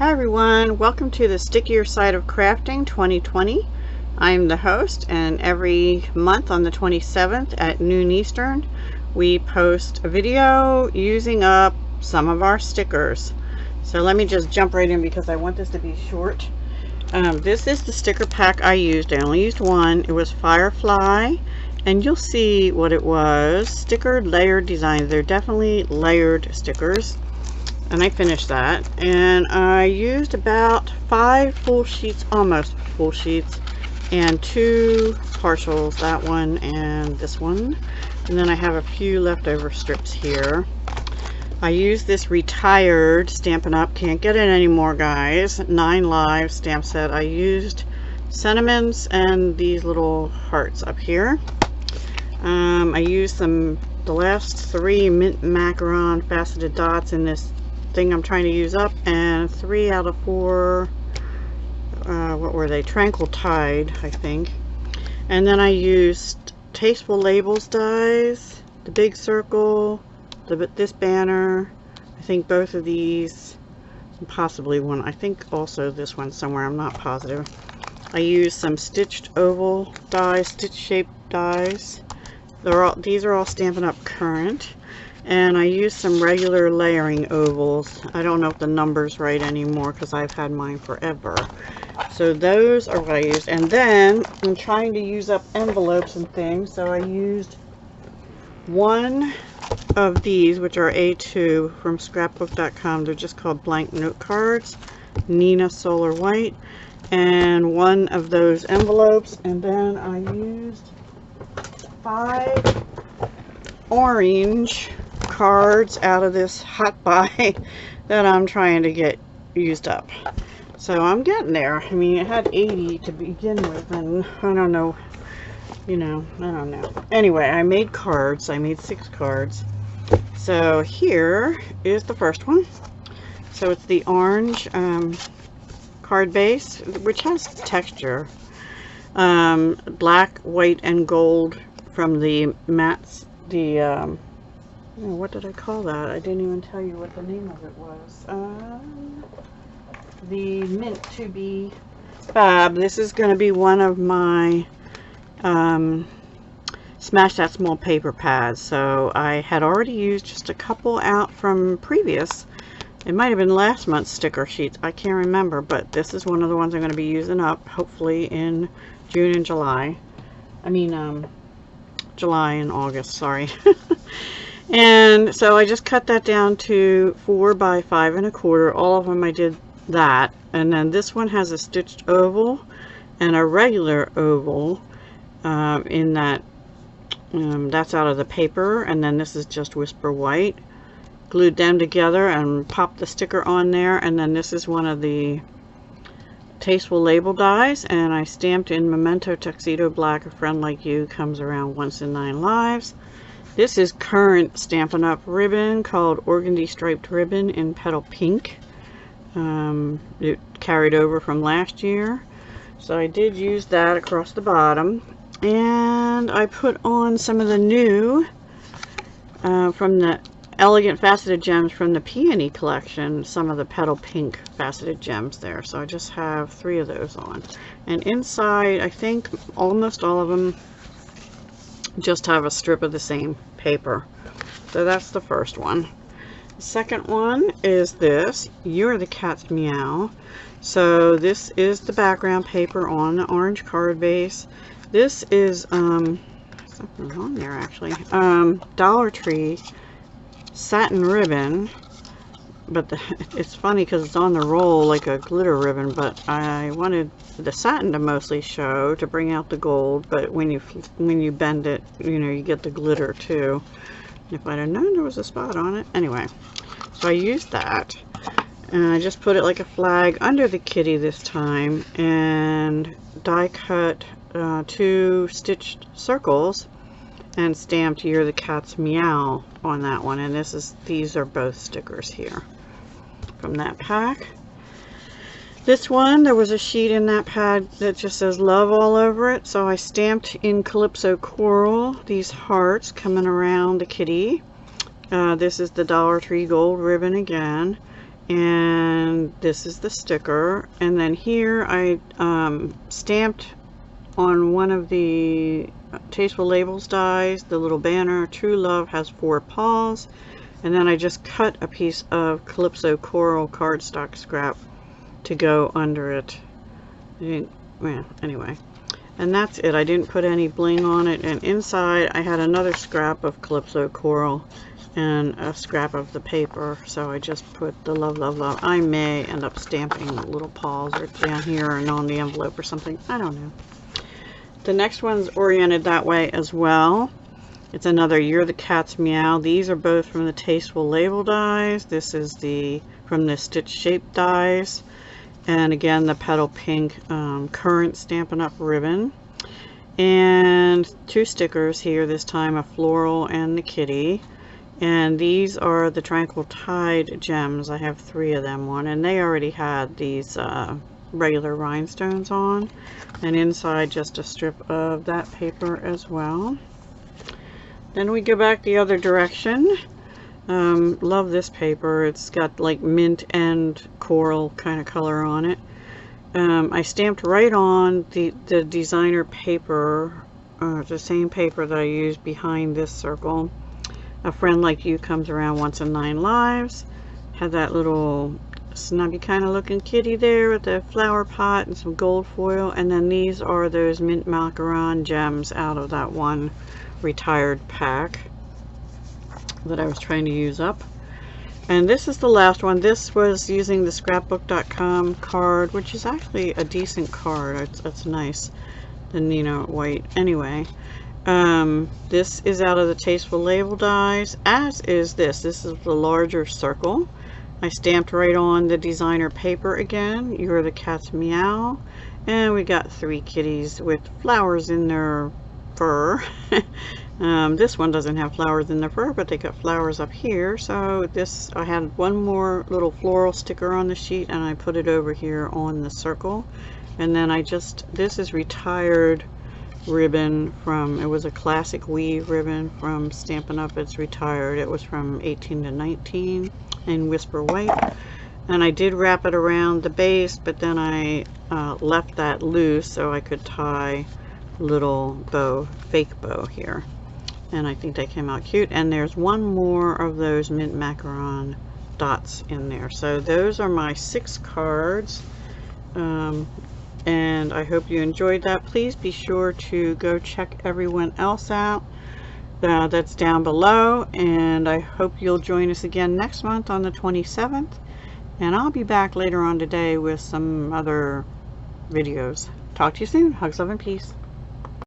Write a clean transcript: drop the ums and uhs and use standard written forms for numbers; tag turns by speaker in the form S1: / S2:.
S1: Hi everyone, welcome to the Stickier Side of Crafting 2020. I'm the host, and every month on the 27th at noon Eastern we post a video using up some of our stickers. So let me just jump right in because I want this to be short. This is the sticker pack I used. I only used one. It was Firefly, and you'll see what it was. Stickered layered designs. They're definitely layered stickers. And I finished that, and I used about 5 full sheets, almost full sheets, and 2 partials, that one and this one, and then I have a few leftover strips here. I used this retired Stampin' Up, can't get it anymore guys, 9 Live stamp set. I used sentiments and these little hearts up here. I used the last 3 mint macaron faceted dots in this thing I'm trying to use up, and 3 out of 4 what were they, Tranquil Tide I think. And then I used Tasteful Labels dies, the big circle, this banner, I think both of these, possibly one, I think also this one somewhere, I'm not positive. I used some stitched oval dies, stitch shaped dies. These are all Stampin' Up current. And I used some regular layering ovals. I don't know if the number's right anymore because I've had mine forever. So those are what I used. And then I'm trying to use up envelopes and things. So I used one of these, which are A2 from scrapbook.com. They're just called blank note cards. Nina Solar White. And one of those envelopes. And then I used 5 orange cards out of this hot buy that I'm trying to get used up. So I'm getting there. I mean, it had 80 to begin with, and I don't know, I don't know. Anyway, I made cards. I made 6 cards. So here is the first one. So it's the orange card base, which has texture. Black, white, and gold from the mats. What did I call that? I didn't even tell you what the name of it was. The Mint to Be Fab. This is going to be one of my Smash That Small paper pads. So I had already used just a couple out from previous. It might have been last month's sticker sheets. I can't remember, but this is one of the ones I'm going to be using up, hopefully in June and July. I mean, July and August, sorry. And so I just cut that down to 4 by 5 1/4. All of them I did that. And then this one has a stitched oval and a regular oval in that. That's out of the paper. And then this is just Whisper White. Glued them together and popped the sticker on there. And then this is one of the Tasteful Label dies, and I stamped in Memento Tuxedo Black. A Friend Like You comes around once in 9 lives. This is current Stampin' Up ribbon called Organdy Striped Ribbon in Petal Pink. It carried over from last year, so I did use that across the bottom. And I put on some of the new from the Elegant Faceted Gems from the Peony collection, some of the Petal Pink faceted gems there. So I just have 3 of those on. And inside, I think almost all of them just have a strip of the same paper. So that's the first one. The second one is this, You're the Cat's Meow. So this is the background paper on the orange card base. This is something's on there actually. Dollar Tree satin ribbon, but it's funny because it's on the roll like a glitter ribbon, but I wanted the satin to mostly show to bring out the gold, but when you bend it, you get the glitter too. If I'd have known there was a spot on it. Anyway, so I used that, and I just put it like a flag under the kitty this time, and die cut 2 stitched circles and stamped You're the Cat's Meow on that one. And these are both stickers here from that pack. This one, there was a sheet in that pad that just says love all over it, so I stamped in Calypso Coral these hearts coming around the kitty. This is the Dollar Tree gold ribbon again, and this is the sticker. And then here I stamped on one of the Tasteful Labels dies the little banner, True Love Has 4 Paws. And then I just cut a piece of Calypso Coral cardstock scrap to go under it. Well, anyway, and that's it. I didn't put any bling on it. And inside I had another scrap of Calypso Coral and a scrap of the paper, so I just put the love, love, love. I may end up stamping little paws or down here and on the envelope or something. I don't know. The next one's oriented that way as well. It's another You're the Cat's Meow. These are both from the Tasteful Label dies. This is from the Stitch Shape dies. And again, the Petal Pink Current Stampin' Up! Ribbon. And 2 stickers here, this time a floral and the kitty. And these are the Tranquil Tide gems. I have 3 of them on, and they already had these regular rhinestones on. And inside just a strip of that paper as well. Then we go back the other direction. Love this paper. It's got like mint and coral kind of color on it. I stamped right on the designer paper, the same paper that I used behind this circle. A Friend Like You Comes Around Once in 9 Lives. Had that little snubby kind of looking kitty there with the flower pot and some gold foil. And then these are those mint macaron gems out of that one retired pack that I was trying to use up. And this is the last one. This was using the scrapbook.com card, which is actually a decent card. It's nice. The Nino white. Anyway, this is out of the Tasteful Label dies, as is this. This is the larger circle. I stamped right on the designer paper again, You're the Cat's Meow. And we got 3 kitties with flowers in their fur. This one doesn't have flowers in their fur, but they got flowers up here. So this, I had one more little floral sticker on the sheet, and I put it over here on the circle. And then this is retired ribbon from, it was a classic weave ribbon from Stampin' Up! It's retired. It was from 18 to 19 in Whisper White. And I did wrap it around the base, but then I left that loose so I could tie little bow, fake bow here. And I think they came out cute. And there's one more of those mint macaron dots in there. So those are my 6 cards. And I hope you enjoyed that. Please be sure to go check everyone else out that's down below. And I hope you'll join us again next month on the 27th. And I'll be back later on today with some other videos. Talk to you soon. Hugs, love, and peace.